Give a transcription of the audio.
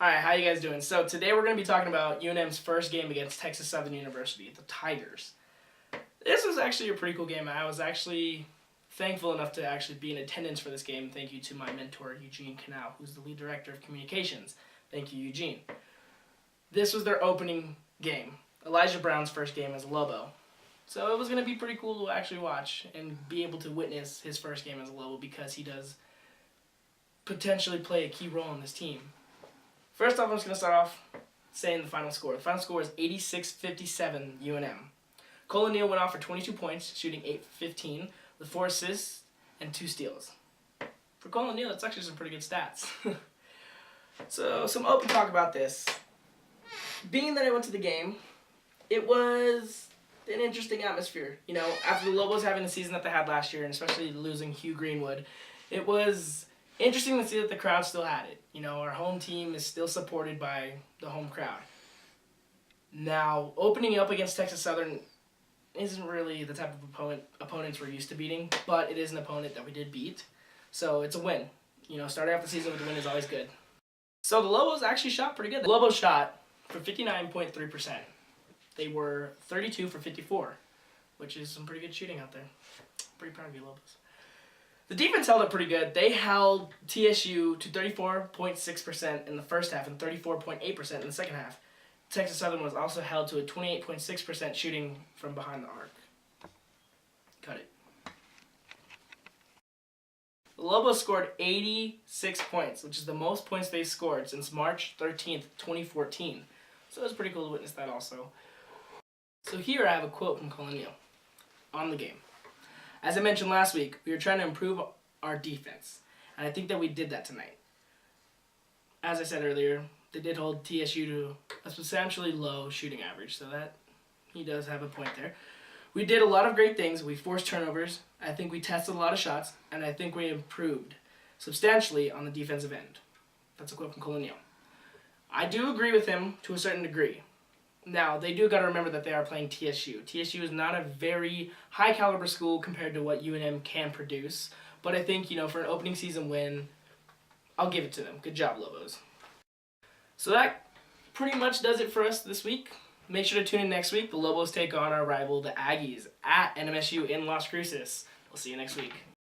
Alright, how you guys doing? So today we're going to be talking about UNM's first game against Texas Southern University, the Tigers. This was actually a pretty cool game. I was actually thankful enough to actually be in attendance for this game. Thank you to my mentor, Eugene Canal, who's the lead director of communications. Thank you, Eugene. This was their opening game. Elijah Brown's first game as a Lobo. So it was going to be pretty cool to actually watch and be able to witness his first game as a Lobo because he does potentially play a key role in this team. First off, I'm just going to start off saying the final score. The final score is 86-57 UNM. Cole O'Neill went off for 22 points, shooting 8-15, with 4 assists and 2 steals. For Cole O'Neill, that's actually some pretty good stats. So, some open talk about this. Being that I went to the game, it was an interesting atmosphere. You know, after the Lobos having the season that they had last year, and especially losing Hugh Greenwood, it was interesting to see that the crowd still had it. You know, our home team is still supported by the home crowd. Now, opening up against Texas Southern isn't really the type of opponents we're used to beating, but it is an opponent that we did beat. So it's a win. You know, starting off the season with a win is always good. So the Lobos actually shot pretty good. The Lobos shot for 59.3%. They were 32 for 54, which is some pretty good shooting out there. Pretty proud of you, Lobos. The defense held up pretty good. They held TSU to 34.6% in the first half and 34.8% in the second half. Texas Southern was also held to a 28.6% shooting from behind the arc. Cut it. The Lobos scored 86 points, which is the most points they've scored since March 13th, 2014. So it was pretty cool to witness that also. So here I have a quote from Cole O'Neill on the game. As I mentioned last week, we were trying to improve our defense, and I think that we did that tonight. As I said earlier, they did hold TSU to a substantially low shooting average, so that he does have a point there. We did a lot of great things. We forced turnovers. I think we tested a lot of shots, and I think we improved substantially on the defensive end. That's a quote from Cole O'Neill. I do agree with him to a certain degree. Now, they do got to remember that they are playing TSU. TSU is not a very high-caliber school compared to what UNM can produce. But I think, you know, for an opening season win, I'll give it to them. Good job, Lobos. So that pretty much does it for us this week. Make sure to tune in next week. The Lobos take on our rival, the Aggies, at NMSU in Las Cruces. We'll see you next week.